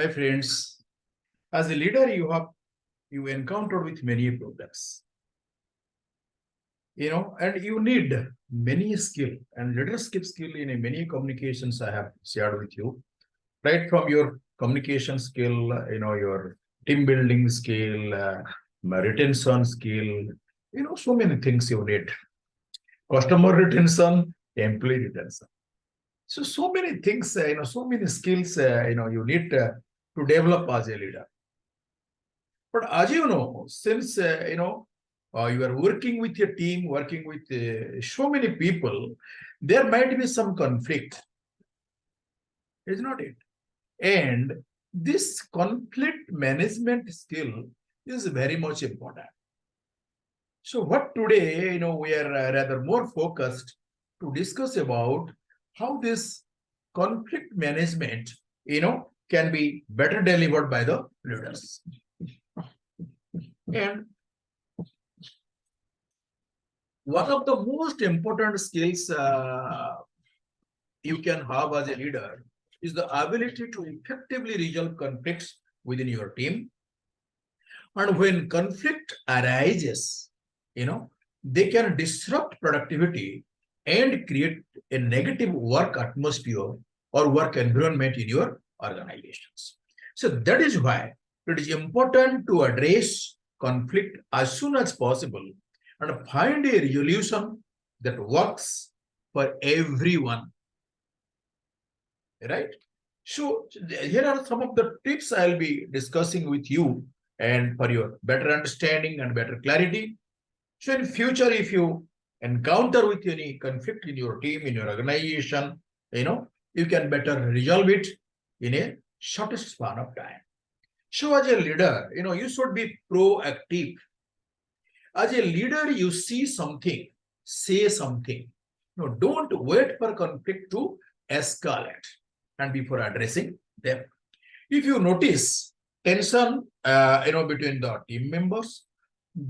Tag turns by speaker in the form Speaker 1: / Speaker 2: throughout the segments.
Speaker 1: Hi friends, as a leader you encountered with many problems, and you need many skill and leadership skill in many communications I have shared with you, right from your communication skill, your team building skill, retention skill, so many things you need, customer retention, employee retention. So many things, so many skills, you need to develop as a leader. But as you know, since you are working with your team, working with so many people, there might be some conflict, is not it? And this conflict management skill is very much important. So what today, we are rather more focused to discuss about how this conflict management, can be better delivered by the leaders. And one of the most important skills you can have as a leader is the ability to effectively resolve conflicts within your team. And when conflict arises, they can disrupt productivity and create a negative work atmosphere or work environment in your organizations. So that is why it is important to address conflict as soon as possible and find a resolution that works for everyone, right? So here are some of the tips I'll be discussing with you and for your better understanding and better clarity. So in future, if you encounter with any conflict in your team, in your organization, you can better resolve it in a shortest span of time. So as a leader, you should be proactive. As a leader, you see something, say something. Don't wait for conflict to escalate and before addressing them. If you notice tension, between the team members,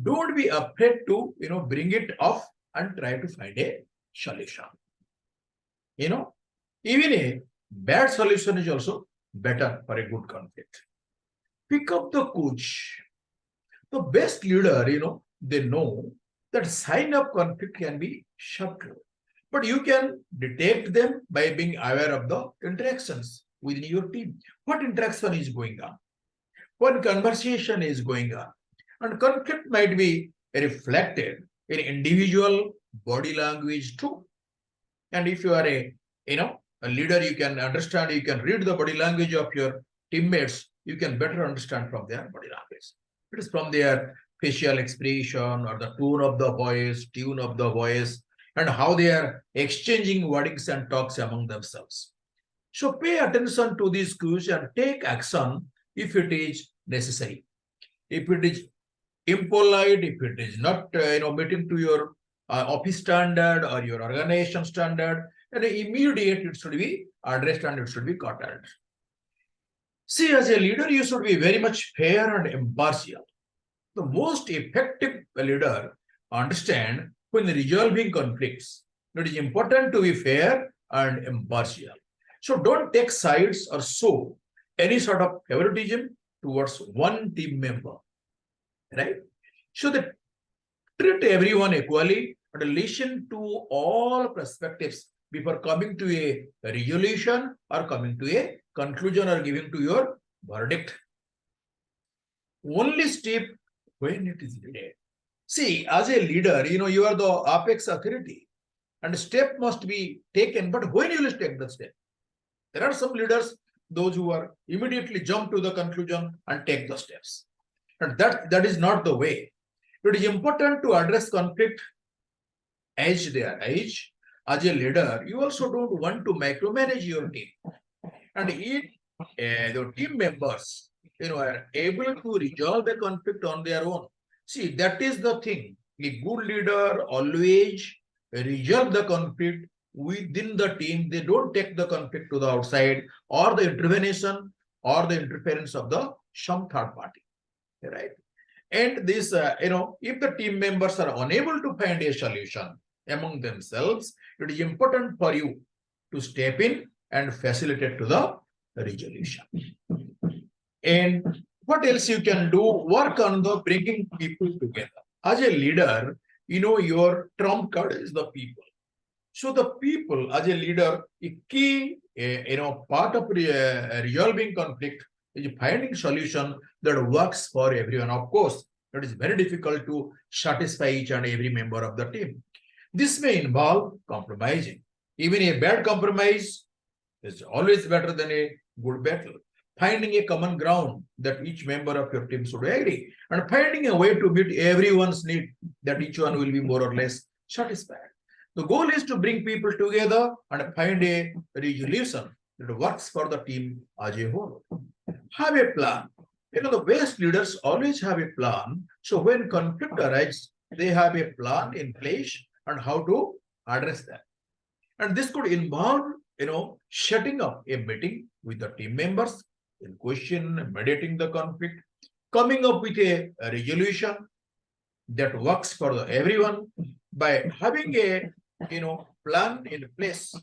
Speaker 1: don't be afraid to, bring it off and try to find a solution. Even a bad solution is also better for a good conflict. Pick up the coach. The best leader, they know that sign of conflict can be subtle, but you can detect them by being aware of the interactions within your team. What interaction is going on? What conversation is going on? And conflict might be reflected in individual body language too. And if you are a leader, you can understand, you can read the body language of your teammates, you can better understand from their body language. It is from their facial expression or the tone of the voice, tune of the voice, and how they are exchanging wordings and talks among themselves. So pay attention to these cues and take action if it is necessary. If it is impolite, if it is not meeting to your office standard or your organization standard, and immediate it should be addressed and it should be curtailed. See, as a leader, you should be very much fair and impartial. The most effective leader understand when resolving conflicts, it is important to be fair and impartial. So don't take sides or show any sort of favoritism towards one team member, right? So they treat everyone equally and listen to all perspectives before coming to a resolution or coming to a conclusion or giving to your verdict. Only step when it is needed. See, as a leader, you are the apex authority and step must be taken, but when you will take the step? There are some leaders, those who are immediately jump to the conclusion and take the steps. And that is not the way. It is important to address conflict as they arise. As a leader, you also don't want to micromanage your team. And if the team members, are able to resolve the conflict on their own. See, that is the thing. A good leader always resolve the conflict within the team. They don't take the conflict to the outside or the intervention or the interference of some third party, right? And this, if the team members are unable to find a solution among themselves, it is important for you to step in and facilitate to the resolution. And what else you can do? Work on the bringing people together. As a leader, your trump card is the people. So the people, as a leader, a key, part of resolving conflict is finding solution that works for everyone. Of course, it is very difficult to satisfy each and every member of the team. This may involve compromising. Even a bad compromise is always better than a good battle. Finding a common ground that each member of your team should agree, and finding a way to meet everyone's need that each one will be more or less satisfied. The goal is to bring people together and find a resolution that works for the team as a whole. Have a plan. The best leaders always have a plan. So when conflict arises, they have a plan in place and how to address that. And this could involve, setting up a meeting with the team members in question, mediating the conflict, coming up with a resolution that works for everyone by having a, plan in place,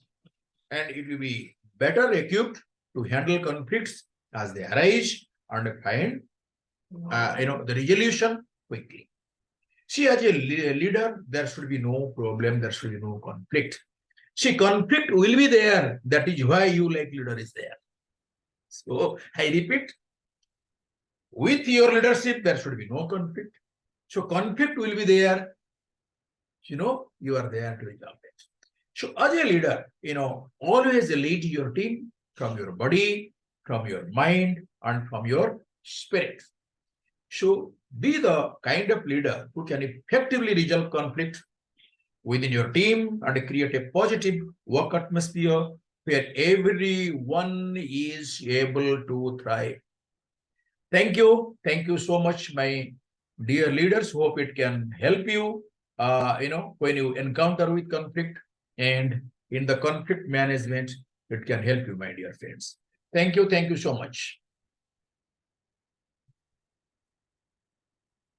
Speaker 1: and it will be better equipped to handle conflicts as they arise and find, the resolution quickly. See, as a leader, there should be no problem, there should be no conflict. See, conflict will be there. That is why you like leader is there. So I repeat, with your leadership, there should be no conflict. So conflict will be there. You are there to resolve it. So as a leader, always lead your team from your body, from your mind, and from your spirit. So be the kind of leader who can effectively resolve conflict within your team and create a positive work atmosphere where everyone is able to thrive. Thank you. Thank you so much, my dear leaders. Hope it can help you, when you encounter with conflict, and in the conflict management, it can help you, my dear friends. Thank you. Thank you so much.